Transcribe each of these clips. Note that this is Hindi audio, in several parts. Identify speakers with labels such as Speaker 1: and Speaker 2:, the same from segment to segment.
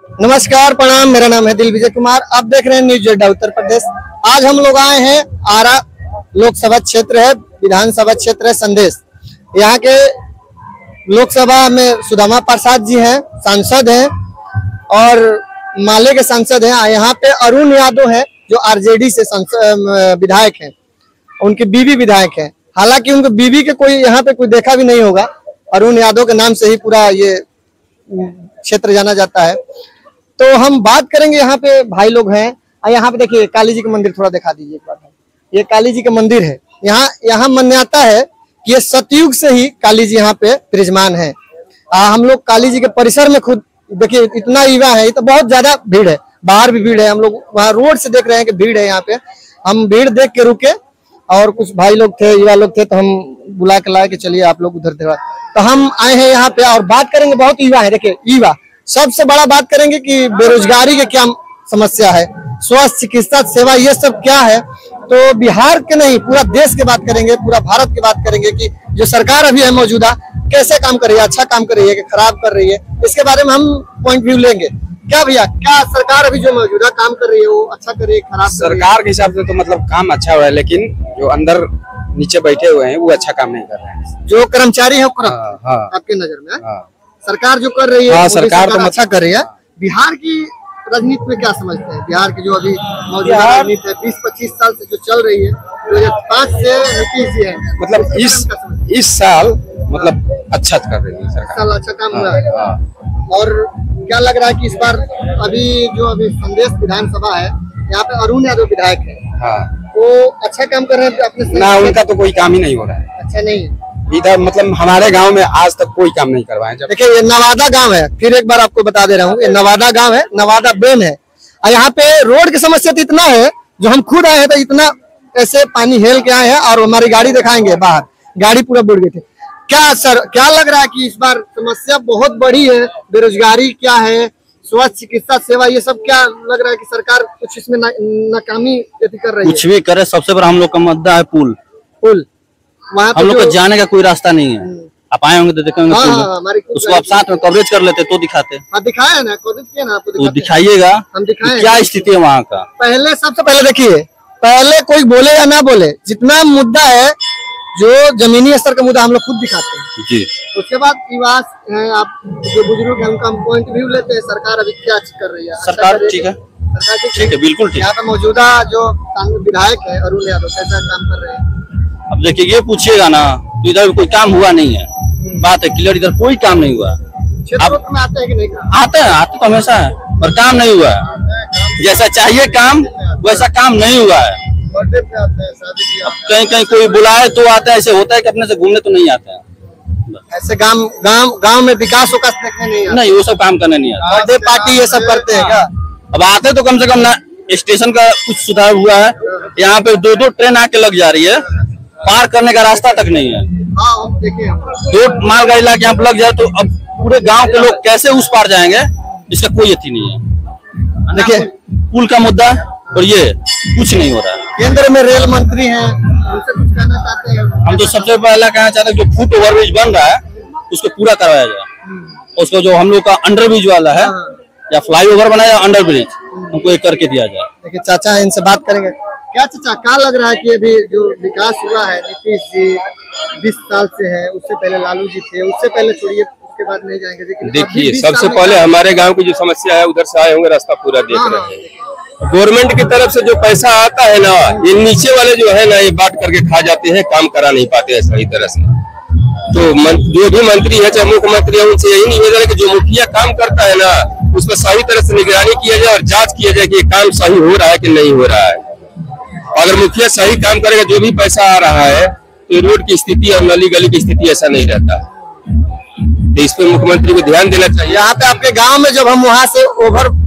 Speaker 1: नमस्कार, प्रणाम। मेरा नाम है दिलविजय कुमार। आप देख रहे हैं न्यूज एड्डा उत्तर प्रदेश। आज हम लोग आए हैं आरा लोकसभा क्षेत्र है, विधानसभा क्षेत्र है संदेश। यहाँ के लोकसभा में सुदामा प्रसाद जी हैं, सांसद हैं, और माले के सांसद हैं। यहाँ पे अरुण यादव है जो आरजेडी से विधायक हैं, उनकी बीवी विधायक है। हालांकि उनके बीवी के कोई यहाँ पे कोई देखा भी नहीं होगा। अरुण यादव के नाम से ही पूरा ये क्षेत्र जाना जाता है। तो हम बात करेंगे, यहाँ पे भाई लोग हैं। यहाँ पे देखिए काली जी का मंदिर थोड़ा दिखा दीजिए एक बार। ये काली जी का मंदिर है। यहाँ मान्यता है कि ये सतयुग से ही काली जी यहाँ पे विराजमान है। हम लोग काली जी के परिसर में खुद देखिए, इतना युवा है, तो बहुत ज्यादा भीड़ है। बाहर भी भीड़ है। हम लोग वहाँ रोड से देख रहे हैं कि भीड़ है। यहाँ पे हम भीड़ देख के रुके और कुछ भाई लोग थे, युवा लोग थे, तो हम बुला के लाए कि चलिए आप लोग उधर थे। तो हम आए हैं यहाँ पे और बात करेंगे। बहुत युवा है, देखिए युवा। सबसे बड़ा बात करेंगे कि बेरोजगारी की क्या समस्या है, स्वास्थ्य चिकित्सा सेवा ये सब क्या है। तो बिहार के नहीं, पूरा देश की बात करेंगे, पूरा भारत की बात करेंगे कि जो सरकार अभी है मौजूदा, कैसे काम कर रही है, अच्छा काम कर रही है कि खराब कर रही है, इसके बारे में हम पॉइंट व्यू लेंगे। क्या भैया, क्या सरकार अभी जो मौजूदा काम कर रही है वो अच्छा कर रही है, खराब?
Speaker 2: सरकार के हिसाब से तो मतलब काम अच्छा हुआ है, लेकिन जो अंदर नीचे बैठे हुए हैं वो अच्छा काम नहीं कर रहे हैं।
Speaker 1: जो कर्मचारी है आपके नजर में सरकार जो कर रही है, सरकार तो अच्छा कर रही है। बिहार की राजनीति में क्या समझते हैं? बिहार की जो अभी मौजूदा राजनीति है 20-25 साल से जो चल रही है, 2005 से नीतीश जी है,
Speaker 2: मतलब इस साल मतलब अच्छा कर रही है सरकार।
Speaker 1: साल अच्छा काम हुआ है। और क्या लग रहा है कि इस बार अभी संदेश विधानसभा है, यहाँ पे अरुण यादव विधायक है, वो अच्छा काम कर रहे हैं अपने
Speaker 2: ना? उनका तो कोई काम ही नहीं हो रहा है।
Speaker 1: अच्छा नहीं
Speaker 2: इधर मतलब हमारे गांव में आज तक कोई काम नहीं करवाए।
Speaker 1: देखिए ये नवादा गांव है, फिर एक बार आपको बता दे रहा हूँ, ये नवादा गांव है, नवादा बेन है। और यहाँ पे रोड की समस्या तो इतना है, जो हम खुद आए हैं तो इतना ऐसे पानी हेल के आए हैं और हमारी गाड़ी दिखाएंगे, बाहर गाड़ी पूरा बुड़ गई थी। क्या सर, क्या लग रहा है कि इस बार समस्या बहुत बड़ी है? बेरोजगारी क्या है, स्वास्थ्य चिकित्सा सेवा, ये सब क्या लग रहा है कि सरकार कुछ इसमें नाकामी कर रही है?
Speaker 3: कुछ भी करे, सबसे बड़ा हम लोग का मुद्दा है पुल।
Speaker 1: वहाँ
Speaker 3: हम लोग को जाने का कोई रास्ता नहीं है। आप आए होंगे तो देखेंगे, उसको आप साथ में कवरेज कर लेते तो दिखाते।
Speaker 1: दिखाया ना, कवरेज किया ना, आपको
Speaker 3: तो दिखाइएगा
Speaker 1: हम दिखाए
Speaker 3: क्या स्थिति है वहाँ का।
Speaker 1: पहले सबसे पहले देखिए, पहले कोई बोले या ना बोले, जितना मुद्दा है जो जमीनी स्तर का मुद्दा हम लोग खुद दिखाते हैं
Speaker 3: जी।
Speaker 1: उसके बाद विवाद है, आप जो बुजुर्ग हैं उनका पॉइंट व्यू लेते हैं। सरकार अभी क्या कर रही है?
Speaker 3: सरकार ठीक है, ठीक है, बिल्कुल ठीक।
Speaker 1: यहाँ पे मौजूदा जो विधायक है अरुण यादव, कैसा काम कर रहे हैं?
Speaker 3: अब देखिए, ये पूछिएगा ना तो इधर कोई काम हुआ नहीं है, बात है क्लियर। इधर कोई काम नहीं हुआ।
Speaker 1: क्षेत्रों में आते हैं कि नहीं?
Speaker 3: आते तो हमेशा है, पर काम नहीं हुआ है। जैसा चाहिए काम वैसा काम नहीं हुआ है। कहीं कहीं कोई बुलाए तो आता है, ऐसे होता है कि अपने से घूमने तो नहीं आते हैं।
Speaker 1: ऐसे गांव में विकास देखने नहीं
Speaker 3: वो सब काम करने नहीं आता।
Speaker 1: बर्थडे पार्टी ये सब करते हैं क्या?
Speaker 3: अब आते तो कम से कम ना, स्टेशन का कुछ सुधार हुआ है। यहाँ पे 2-2 ट्रेन आके लग जा रही है, पार करने का रास्ता तक नहीं है।
Speaker 1: देखिए
Speaker 3: 2 मालगाड़ी लाके यहाँ पे लग जाए तो अब पूरे गांव के लोग कैसे उस पार जाएंगे, इसका कोई अथी नहीं है। देखिए पुल का मुद्दा और ये कुछ नहीं हो रहा है।
Speaker 1: केंद्र में रेल मंत्री हैं, उनसे कुछ कहना चाहते हैं?
Speaker 3: हम तो सबसे पहला कहना चाहते हैं, जो फुट ओवरब्रिज बन रहा है उसको पूरा करवाया जाए। उसको जो हम लोग का अंडरब्रिज वाला है, या फ्लाईओवर बनाया या अंडर ब्रिज, हमको एक करके दिया जाए।
Speaker 1: देखिए चाचा इनसे बात करेंगे। क्या चाचा, क्या लग रहा है कि अभी जो विकास हुआ है, नीतीश जी 20 साल से है, उससे पहले लालू जी थे, उससे पहले छोड़िए, उसके बाद नहीं जाएंगे।
Speaker 2: देखिए सबसे पहले हमारे गांव की जो समस्या है, उधर से आए होंगे, रास्ता पूरा देख रहे हैं। गवर्नमेंट की तरफ से जो पैसा आता है ना, ये नीचे वाले जो है ना, ये बांट करके खा जाते हैं, काम करा नहीं पाते हैं सही तरह से। तो जो भी मंत्री है, चाहे मुख्यमंत्री है, उनसे यही निवेदन है कि जो मुखिया काम करता है ना, उसमें सही तरह से निगरानी किया जाए और जांच किया जाए कि काम सही हो रहा है कि नहीं हो रहा है। अगर मुखिया सही काम करेगा, जो भी पैसा आ रहा है, तो रोड की स्थिति और नली गली की स्थिति ऐसा नहीं रहता। तो इस पे मुख्यमंत्री को ध्यान देना चाहिए।
Speaker 1: यहाँ पे आपके गांव में जब हम वहाँ से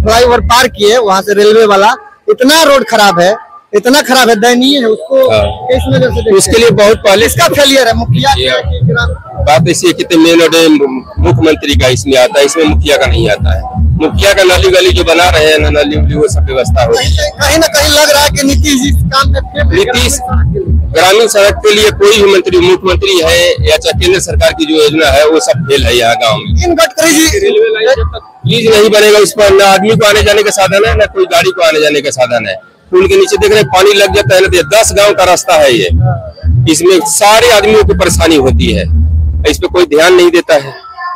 Speaker 1: फ्लाईओवर पार किए, वहाँ से रेलवे वाला, इतना रोड खराब है, इतना खराब है, दयनीय है। उसको किस नजर से?
Speaker 2: उसके लिए बहुत पहले
Speaker 1: इसका फेलियर है मुखिया।
Speaker 2: बात ऐसी है कि मेन मुख्यमंत्री का इसमें आता है, इसमें मुखिया का नहीं आता है। मुखिया का नाली गली जो बना रहे हैं ना, नाली उली वो सब व्यवस्था हो।
Speaker 1: कहीं ना कहीं लग रहा है कि नीतीश इस काम में फेल है।
Speaker 2: नीतीश ग्रामीण सड़क के लिए कोई भी मंत्री, मुख्यमंत्री है या चाहे केंद्र सरकार की जो योजना है वो सब फेल है यहाँ गाँव में।
Speaker 1: इन गडकरी जी
Speaker 2: रेलवे लाइन जब तक ब्रिज नहीं बनेगा उस पर न आदमी को आने जाने का साधन है, न कोई गाड़ी को आने जाने का साधन है। पुल के नीचे देख रहे पानी लग जाता है ना, तो 10 गाँव का रास्ता है ये, इसमें सारे आदमियों को परेशानी होती है, इस पे कोई ध्यान नहीं देता है।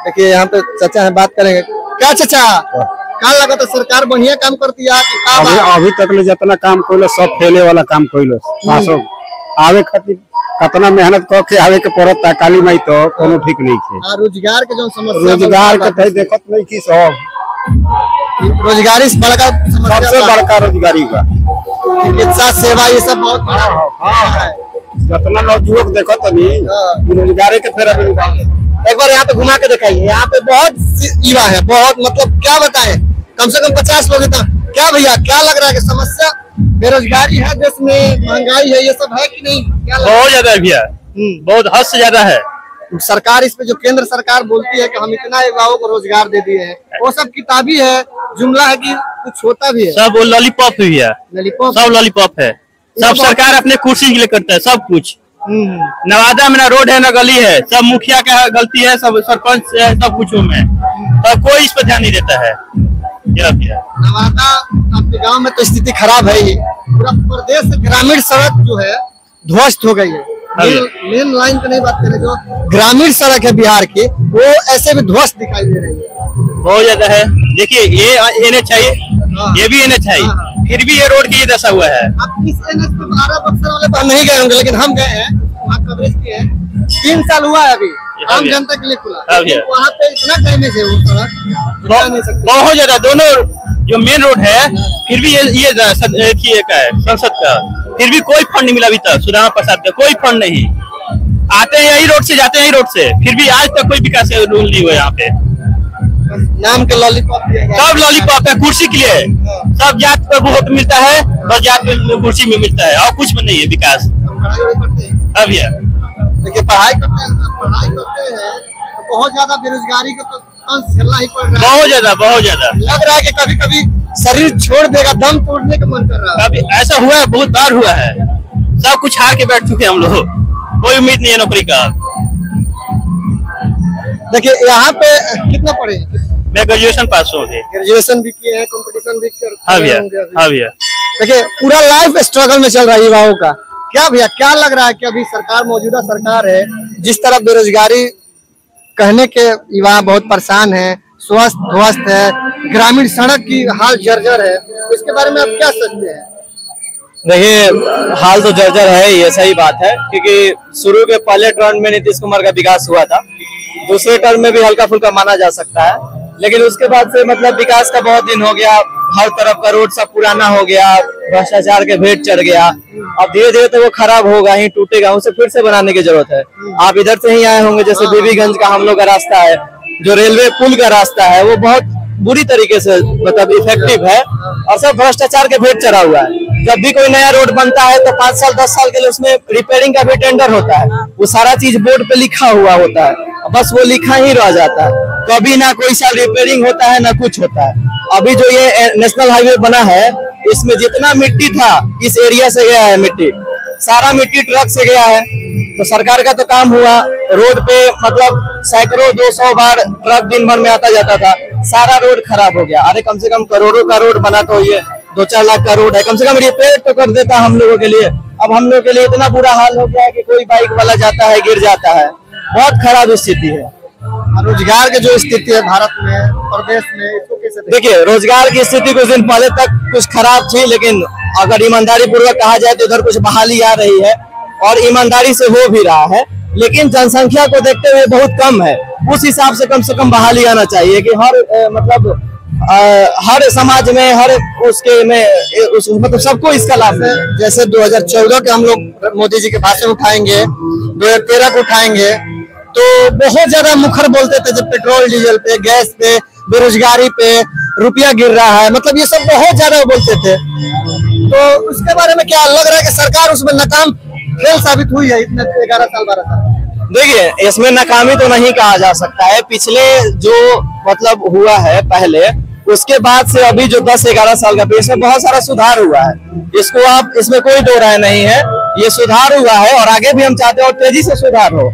Speaker 1: देखिए यहाँ पे चाचा है, बात करेंगे। क्या चाचा क्या लगा तो सरकार बढ़िया काम करती है?
Speaker 4: अभी तक ले जितना काम कोइलो सब फेले वाला काम कोइलो। आवे खातिर कितना मेहनत करके आवे के पड़ता है, काली माई तो कोनो ठीक नहीं है।
Speaker 1: रोजगार के जो समस्या,
Speaker 4: रोजगार के देखत नहीं की सब
Speaker 1: रोजगारी बड़का
Speaker 4: सबसे बड़का रोजगारी का
Speaker 1: चिकित्सा सेवा ये सब बहुत बड़ा है।
Speaker 4: जितना नौजुवक देखत नहीं रोजगार के फेरा में
Speaker 1: एक बार यहाँ पे घुमा के दिखाइए। यहाँ पे बहुत युवा है, बहुत मतलब क्या बताएं, कम से कम 50 लोग इतना। क्या भैया क्या लग रहा है कि समस्या बेरोजगारी है देश में, महंगाई है, ये सब है कि नहीं? क्या
Speaker 3: बहुत ज्यादा है भैया, बहुत हद से ज्यादा है।
Speaker 1: सरकार इस पे जो केंद्र सरकार बोलती है कि हम इतना युवाओं को रोजगार दे दिए हैं, वो सब किताबी है, जुमला है कि कुछ होता भी है?
Speaker 3: सब वो लॉलीपॉप है भैया, सब लॉलीपॉप है। सब सरकार अपने कुर्सी के लिए करता है सब कुछ। नवादा में ना रोड है ना गली है, सब मुखिया का गलती है, सब सरपंच है, सब कुछ में, तो कोई इस पर ध्यान नहीं देता है।
Speaker 1: नवादा आपके गांव में तो स्थिति खराब है ही, पूरा प्रदेश ग्रामीण सड़क जो है ध्वस्त हो गई है। मेन लाइन की नहीं बात करें, जो ग्रामीण सड़क है बिहार की वो ऐसे भी ध्वस्त दिखाई दे रही है,
Speaker 3: बहुत ज्यादा है। देखिए ये NH है, ये भी NH है, फिर भी ये रोड की ये दशा हुआ है।
Speaker 1: आप इस NH पे 12 बक्सर वाले पर नहीं गए होंगे, लेकिन हम गए हैं, वहाँ कवरेज किए हैं। 3 साल हुआ है अभी, आम जनता के लिए खुला। वहाँ पे इतना डैमेज है वो सड़क,
Speaker 3: बहुत ज्यादा। दोनों जो मेन रोड है, फिर भी ये का है संसद का, फिर भी कोई फंड नहीं मिला अभी तक। सुदामा प्रसाद का कोई फंड नहीं, आते हैं यही रोड से, जाते हैं यही रोड से, फिर भी आज तक कोई विकास रूल नहीं हुआ यहाँ पे।
Speaker 1: नाम के लॉलीपॉप,
Speaker 3: सब लॉलीपॉप है, कुर्सी के लिए। सब जात पर वोट मिलता है, बस जात में कुर्सी में मिलता है, और कुछ में नहीं है विकास। अब
Speaker 1: देखिए पढ़ाई करते हैं तो बहुत ज्यादा बेरोजगारी का तो झेलना ही पड़ रहा है।
Speaker 3: बहुत ज्यादा
Speaker 1: लग रहा है कि कभी कभी शरीर छोड़ देगा, दम तोड़ने का मन कर रहा है।
Speaker 3: अभी ऐसा हुआ है, बहुत बार हुआ है। सब कुछ हार के बैठ चुके हैं हम लोग, कोई उम्मीद नहीं है नौकरी का।
Speaker 1: देखिए यहाँ पे कितना पढ़े?
Speaker 3: मैं ग्रेजुएशन पास हो गए,
Speaker 1: ग्रेजुएशन भी किए हैं, कंपटीशन भी कर।
Speaker 3: हाँ भैया।
Speaker 1: देखिए पूरा लाइफ स्ट्रगल में चल रहा है युवाओं का। क्या भैया क्या लग रहा है कि अभी सरकार, मौजूदा सरकार है, जिस तरह बेरोजगारी कहने के युवा बहुत परेशान है, स्वस्थ ध्वस्त है, ग्रामीण सड़क की हाल जर्जर है, इसके बारे में आप क्या सोचते हैं?
Speaker 5: देखिए हाल तो जर्जर है, ये सही बात है, क्योंकि शुरू के पहले टर्म में नीतीश कुमार का विकास हुआ था, दूसरे टर्म में भी हल्का फुल्का माना जा सकता है, लेकिन उसके बाद से मतलब विकास का बहुत दिन हो गया, हर तरफ का रोड सब पुराना हो गया, भ्रष्टाचार के भेंट चढ़ गया। अब धीरे धीरे तो वो खराब होगा ही, टूटेगा, उसे फिर से बनाने की जरूरत है। आप इधर से ही आए होंगे, जैसे बीबीगंज का हम लोग का रास्ता है, जो रेलवे पुल का रास्ता है, वो बहुत बुरी तरीके से मतलब इफेक्टिव है, और सब भ्रष्टाचार के भेंट चढ़ा हुआ है। जब भी कोई नया रोड बनता है तो 5 साल 10 साल के लिए उसमें रिपेयरिंग का भी टेंडर होता है, वो सारा चीज बोर्ड पे लिखा हुआ होता है, बस वो लिखा ही रह जाता है, कभी ना कोई साल रिपेयरिंग होता है ना कुछ होता है। अभी जो ये नेशनल हाईवे बना है, इसमें जितना मिट्टी था इस एरिया से गया है, मिट्टी सारा मिट्टी ट्रक से गया है। तो सरकार का तो काम हुआ, रोड पे मतलब सैकड़ों 200 बार ट्रक दिन भर में आता जाता था, सारा रोड खराब हो गया। अरे कम से कम करोड़ों का रोड बना, तो ये 2-4 लाख का रोड है, कम से कम रिपेयर तो कर देता हम लोगों के लिए। अब हम लोगों के लिए इतना बुरा हाल हो गया है कि कोई बाइक वाला जाता है गिर जाता है, बहुत खराब स्थिति है।
Speaker 1: रोजगार की जो स्थिति है भारत में, प्रदेश में, इसको कैसे
Speaker 5: देखिए रोजगार की स्थिति कुछ दिन पहले तक कुछ खराब थी, लेकिन अगर ईमानदारी पूर्वक कहा जाए तो इधर कुछ बहाली आ रही है, और ईमानदारी से हो भी रहा है, लेकिन जनसंख्या को देखते हुए बहुत कम है। उस हिसाब से कम बहाली आना चाहिए कि हर हर समाज में, हर उसके में मतलब सबको इसका लाभ है।
Speaker 1: जैसे 2014 के हम लोग मोदी जी के भाषण उठाएंगे, 2013 को उठाएंगे, तो बहुत ज्यादा मुखर बोलते थे, जब पेट्रोल डीजल पे, गैस पे, बेरोजगारी पे, रुपया गिर रहा है, मतलब ये सब बहुत ज्यादा बोलते थे। तो उसके बारे में क्या लग रहा है कि सरकार उसमें नाकाम फेल साबित हुई है इतने 11 साल 12 साल?
Speaker 5: देखिए इसमें नाकामी तो नहीं कहा जा सकता है, पिछले जो मतलब हुआ है पहले उसके बाद से अभी जो 10-11 साल का इसमें बहुत सारा सुधार हुआ है। इसको आप इसमें कोई दो राय नहीं है, ये सुधार हुआ है और आगे भी हम चाहते हैं और तेजी से सुधार हो।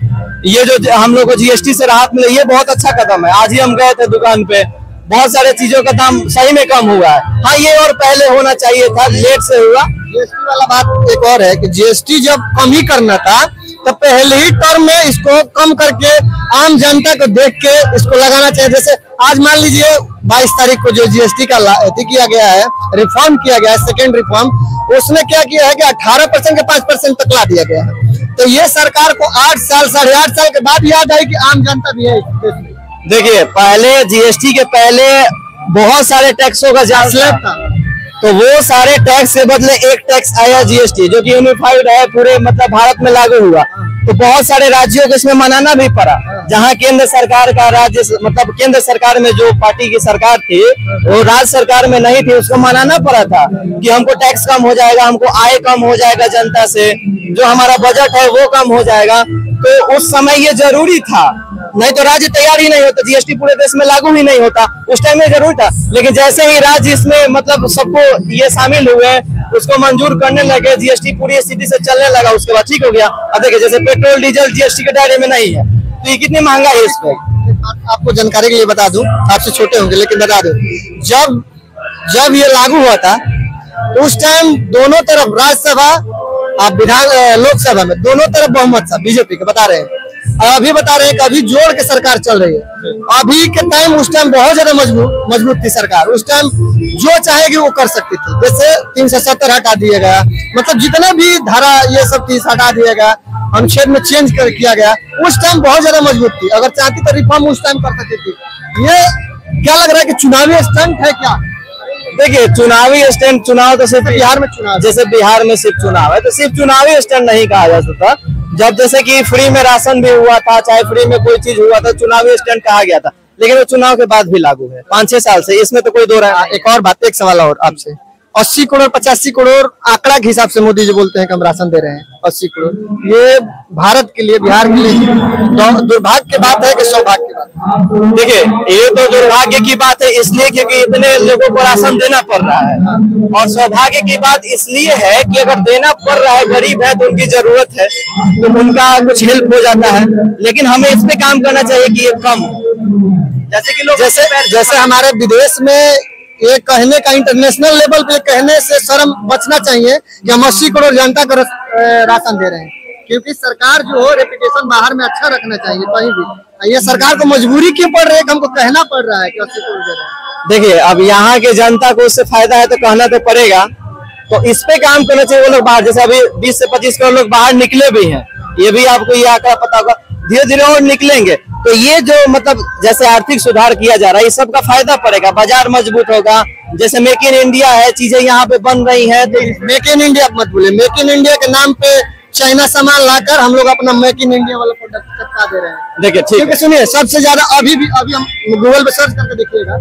Speaker 5: ये जो हम लोग को जीएसटी से राहत मिले, ये बहुत अच्छा कदम है। आज ही हम गए थे दुकान पे, बहुत सारे चीजों का दाम सही में कम हुआ है। हाँ, ये और पहले होना चाहिए था, लेट से हुआ।
Speaker 1: जीएसटी वाला बात एक और है कि जीएसटी जब कम ही करना था तो पहले ही टर्म में इसको कम करके आम जनता को देख के इसको लगाना चाहिए। जैसे आज मान लीजिए 22 तारीख को जो जीएसटी का किया गया है, रिफॉर्म किया गया है, सेकेंड रिफॉर्म, उसने क्या किया है कि 18% के 5% तक ला दिया गया है। तो ये सरकार को 8 साल 8.5 साल के बाद याद आई कि आम जनता भी है इस देश में।
Speaker 5: देखिए, पहले जीएसटी के पहले बहुत सारे टैक्सों का स्लैब था, तो वो सारे टैक्स के बदले एक टैक्स आया जीएसटी, जो कि यूनिफाइड है, पूरे मतलब भारत में लागू हुआ। तो बहुत सारे राज्यों को इसमें मनाना भी पड़ा, जहां केंद्र सरकार का राज्य मतलब केंद्र सरकार में जो पार्टी की सरकार थी वो राज्य सरकार में नहीं थी, उसको मनाना पड़ा था कि हमको टैक्स कम हो जाएगा, हमको आय कम हो जाएगा जनता से, जो हमारा बजट है वो कम हो जाएगा। तो उस समय ये जरूरी था, नहीं तो राज्य तैयार ही नहीं होता, जीएसटी पूरे देश में लागू ही नहीं होता। उस टाइम में जरूरी था, लेकिन जैसे ही राज्य इसमें मतलब सबको ये शामिल हुए, उसको मंजूर करने लगे, जीएसटी पूरी स्थिति से चलने लगा, उसके बाद ठीक हो गया। अब देखिए, जैसे पेट्रोल डीजल जीएसटी के दायरे में नहीं है, तो ये कितनी महंगा है। इस पर
Speaker 1: आपको जानकारी के लिए बता दूं, आपसे छोटे होंगे लेकिन बता दूं, जब ये लागू हुआ था तो उस टाइम दोनों तरफ राज्यसभा आप लोकसभा में दोनों तरफ बहुमत था बीजेपी के, बता रहे हैं। अभी बता रहे हैं कि अभी जोड़ के सरकार चल रही है। अभी के टाइम उस टाइम बहुत ज्यादा मजबूत थी सरकार, उस टाइम जो चाहेगी वो कर सकती थी। जैसे 370 हटा दिया गया, मतलब जितना भी धारा ये सब चीज हटा दिया गया, अनुच्छेद में चेंज किया गया। उस टाइम बहुत ज्यादा मजबूत थी, अगर चाहती तो रिफॉर्म उस टाइम कर सकती थी। ये क्या लग रहा है कि चुनावी स्टंट है क्या?
Speaker 5: देखिए, चुनावी स्टैंड, चुनाव तो सिर्फ बिहार में चुनाव, जैसे बिहार में सिर्फ चुनाव है, तो सिर्फ चुनावी स्टैंड नहीं कहा जा सकता। जब जैसे कि फ्री में राशन भी हुआ था, चाहे फ्री में कोई चीज हुआ था, चुनावी स्टैंड कहा गया था, लेकिन वो चुनाव के बाद भी लागू है 5-6 साल से, इसमें तो कोई दो राय।
Speaker 1: एक और बात, एक सवाल और आपसे, 80 करोड़ 85 करोड़ आंकड़ा के हिसाब से मोदी जी बोलते हैं कि हम राशन दे रहे हैं 80 करोड़। ये भारत के लिए, बिहार के लिए दुर्भाग्य की बात है कि सौभाग्य की बात?
Speaker 5: देखिए, ये तो दुर्भाग्य की बात है इसलिए क्योंकि इतने लोगों को राशन देना पड़ रहा है, और सौभाग्य की बात इसलिए है कि अगर देना पड़ रहा है, गरीब है तो उनकी जरूरत है, तो उनका कुछ हेल्प हो जाता है। लेकिन हमें इस पे काम करना चाहिए कि ये कम, जैसे कि लोग
Speaker 1: जैसे हमारे विदेश में ये कहने का, इंटरनेशनल लेवल पे कहने से शर्म बचना चाहिए कि हम 80 करोड़ जनता को राशन दे रहे हैं, क्योंकि सरकार जो हो रेपुटेशन बाहर में अच्छा रखना चाहिए कहीं भी। ये सरकार को मजबूरी क्यों पड़ रही है कि हमको कहना पड़ रहा है कि 80 करोड़ दे रहे हैं?
Speaker 5: देखिए, अब यहाँ के जनता को उससे फायदा है तो कहना तो पड़ेगा, तो इस पे काम करना चाहिए। वो लोग बाहर, जैसे अभी 20 से 25 करोड़ लोग बाहर निकले भी हैं, ये भी आपको ये आंकड़ा पता होगा, धीरे धीरे और निकलेंगे। तो ये जो मतलब जैसे आर्थिक सुधार किया जा रहा है, इस सब का फायदा पड़ेगा, बाजार मजबूत होगा। जैसे मेक इन इंडिया है, चीजें यहाँ पे बन रही हैं, तो
Speaker 1: मेक इन इंडिया मत बोले, मेक इन इंडिया के नाम पे चाइना सामान लाकर हम लोग अपना मेक इन इंडिया वाला प्रोडक्ट चिपका दे रहे हैं।
Speaker 5: देखिए, ठीक है,
Speaker 1: सुनिए, सबसे ज्यादा अभी हम गूगल पे सर्च करके देखिएगा,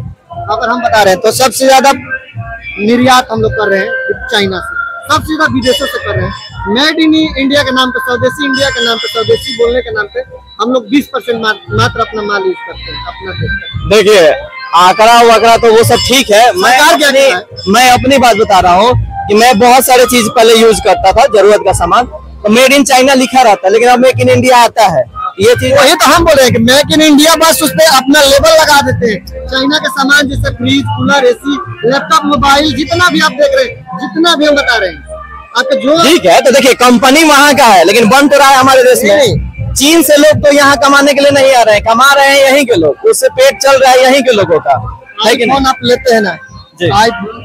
Speaker 1: अगर हम बता रहे हैं तो सबसे ज्यादा निर्यात हम लोग कर रहे हैं चाइना से, सबसे ज्यादा विदेशों से कर रहे हैं। मेड इन इंडिया के नाम पे, स्वदेशी इंडिया के नाम पे, स्वदेशी बोलने के नाम पे हम लोग 20% मात्र अपना माल यूज करते हैं अपना देश का।
Speaker 5: देखिए, आंकड़ा वाकड़ा तो वो सब ठीक है, मैं अपनी बात बता रहा हूँ कि मैं बहुत सारे चीज पहले यूज करता था, जरूरत का सामान, तो मेड इन चाइना लिखा रहता है, लेकिन अब मेक इन इंडिया आता है। ये चीज
Speaker 1: वही तो हम बोल रहे हैं कि मेक इन इंडिया, बस उस पे अपना लेबल लगा देते हैं। चाइना के सामान जैसे fridge, cooler, AC, laptop, mobile, जितना भी आप देख रहे हैं, जितना भी हम बता रहे हैं आपके जो
Speaker 5: ठीक है। तो देखिए, कंपनी वहाँ का है, लेकिन बन तो रहा है हमारे देश में। चीन से लोग तो यहाँ कमाने के लिए नहीं आ रहे हैं, कमा रहे हैं यहीं के लोग, उससे पेट चल रहा है यहीं के लोगों का, है कि नहीं?
Speaker 1: आप लेते हैं ना,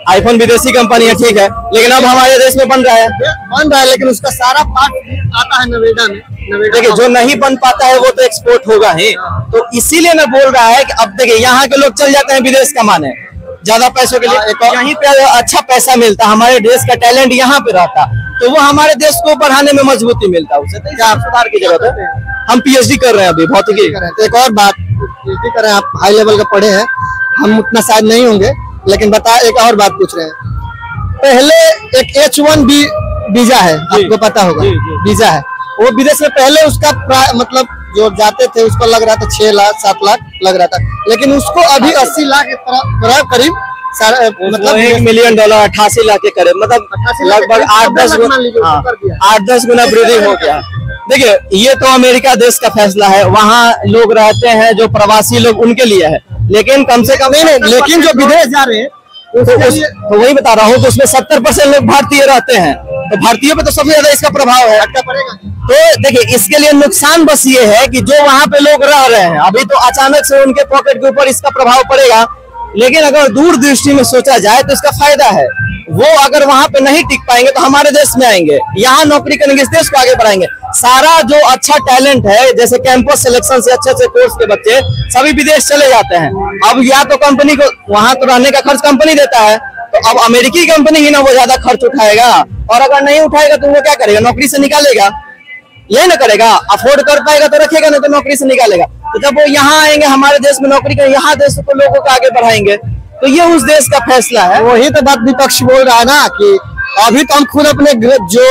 Speaker 5: आईफोन विदेशी कंपनी है, ठीक है, लेकिन अब हमारे देश में बन रहा है,
Speaker 1: लेकिन उसका सारा पार्ट आता है नोएडा में।
Speaker 5: देखिए, जो नहीं बन पाता है वो तो एक्सपोर्ट होगा ही, तो इसीलिए मैं बोल रहा है कि अब देखिए, यहाँ के लोग चल जाते हैं विदेश कमाने ज्यादा पैसों के लिए, यहीं पे अच्छा पैसा मिलता, हमारे देश का टैलेंट यहाँ पे रहता, तो वो हमारे देश को बढ़ाने में मजबूती मिलता है। उसे तो सुधार की जरूरत है। हम पीएचडी कर रहे हैं अभी भौतिकी।
Speaker 1: तो एक और बात, पीएचडी कर रहे हैं आप, हाई लेवल का पढ़े हैं, हम उतना शायद नहीं होंगे, लेकिन बता, एक और बात पूछ रहे हैं। पहले एक H1B वीजा है, आपको पता होगा, वीजा है, वो विदेश में पहले उसका मतलब जो जाते थे उसको लग रहा था 6 लाख 7 लाख लग रहा था, लेकिन उसको अभी 80 लाख के करीब
Speaker 5: मतलब $1 मिलियन 88 लाख के करीब, मतलब लगभग 8-10 गुना वृद्धि हो गया। देखिए, ये तो अमेरिका देश का फैसला है, वहाँ लोग रहते हैं जो प्रवासी लोग, उनके लिए है, लेकिन कम से कम नहीं,
Speaker 1: लेकिन जो विदेश जा रहे हैं
Speaker 5: तो वही बता रहा हूँ, तो उसमें 70% लोग भारतीय रहते हैं, तो भारतीयों पे तो सबसे ज्यादा इसका प्रभाव है। तो देखिए, इसके लिए नुकसान बस ये है कि जो वहाँ पे लोग रह रहे हैं, अभी तो अचानक से उनके पॉकेट के ऊपर इसका प्रभाव पड़ेगा, लेकिन अगर दूरदृष्टि में सोचा जाए तो इसका फायदा है। वो अगर वहां पे नहीं टिक पाएंगे तो हमारे देश में आएंगे, यहाँ नौकरी करेंगे, इस देश को आगे बढ़ाएंगे। सारा जो अच्छा टैलेंट है, जैसे कैंपस सिलेक्शन से अच्छे कोर्स के बच्चे सभी विदेश चले जाते हैं। अब या तो कंपनी को वहां तो रहने का खर्च कंपनी देता है, तो अब अमेरिकी कंपनी ही ना वो ज्यादा खर्च उठाएगा, और अगर नहीं उठाएगा तो वो क्या करेगा, नौकरी से निकालेगा, यही ना करेगा। अफोर्ड कर पाएगा तो रखेगा, नहीं तो नौकरी से निकालेगा। तो जब वो यहाँ आएंगे, हमारे देश में नौकरी करेंगे, यहाँ देश को लोगों को आगे बढ़ाएंगे, तो ये उस देश का फैसला है।
Speaker 1: वही तो बात विपक्ष बोल रहा है ना कि अभी तो हम खुद अपने जो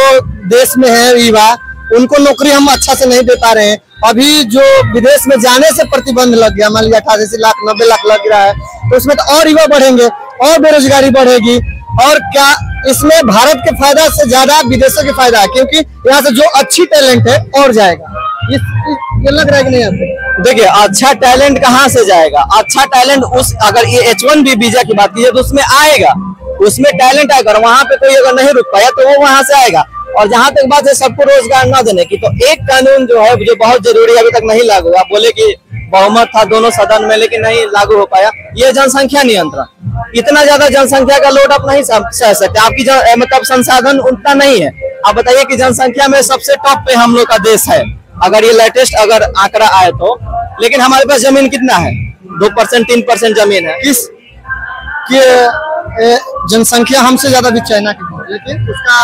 Speaker 1: देश में है युवा, उनको नौकरी हम अच्छा से नहीं दे पा रहे हैं। अभी जो विदेश में जाने से प्रतिबंध लग गया, मान लिया 88 लाख 90 लाख लग रहा है, तो उसमें तो और युवा बढ़ेंगे और बेरोजगारी बढ़ेगी, और क्या इसमें भारत के फायदा से ज्यादा विदेशों के फायदा है, क्योंकि यहाँ से जो अच्छी टैलेंट है और जाएगा। ये लग रहा है कि नहीं आपको?
Speaker 5: देखिए, अच्छा टैलेंट कहाँ से जाएगा? अच्छा टैलेंट उस, अगर ये H1B वीजा की बात कीजिए तो उसमें आएगा, उसमें टैलेंट आएगा, वहां पे कोई अगर नहीं रुक पाया तो वो वहां से आएगा। और जहां तक बात है सबको रोजगार न देने की, तो एक कानून जो है, जो बहुत जरूरी अभी तक नहीं लागू। आप बोले कि बहुमत था दोनों सदन में, लेकिन नहीं लागू हो पाया, ये जनसंख्या नियंत्रण। इतना ज्यादा जनसंख्या का लोड आप नहीं सह सकते, आपकी मतलब संसाधन उतना नहीं है। आप बताइए कि जनसंख्या में सबसे टॉप पे हम लोग का देश है, अगर ये लेटेस्ट अगर आंकड़ा आए तो, लेकिन हमारे पास जमीन कितना है? 2% 3% जमीन है।
Speaker 1: किस जनसंख्या हमसे ज्यादा भी चाइना की है, लेकिन उसका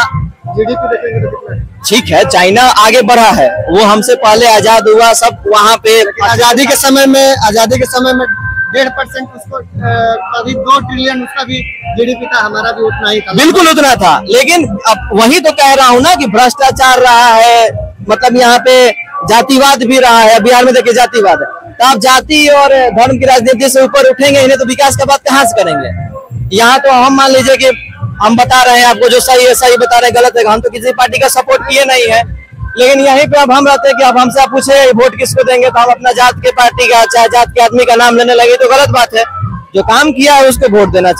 Speaker 1: जीडीपी देखेंगे तो कितना है?
Speaker 5: ठीक है, चाइना आगे बढ़ा है, वो हमसे पहले आजाद हुआ, सब वहाँ पे
Speaker 1: आजादी के समय में 1.5% उसको करीब 2 ट्रिलियन उसका भी जीडीपी था, हमारा भी उतना ही था।
Speaker 5: बिल्कुल उतना था, लेकिन अब वही तो कह रहा हूँ ना कि भ्रष्टाचार रहा है, मतलब यहाँ पे जातिवाद भी रहा है। बिहार में देखिए जातिवाद है, तो आप जाति और धर्म की राजनीति से ऊपर उठेंगे ही नहीं तो विकास का बात कहाँ से करेंगे? यहाँ तो हम मान लीजिए कि हम बता रहे हैं आपको, जो सही है सही बता रहे हैं, गलत है हम तो किसी पार्टी का सपोर्ट किए नहीं है, लेकिन यहीं पे अब हम रहते हैं कि अब हमसे आप पूछे वोट किसको देंगे, तो हम अपना जात के पार्टी का, चाहे जात के आदमी का नाम लेने लगे, तो गलत बात है। जो काम किया है उसको वोट देना चाहिए।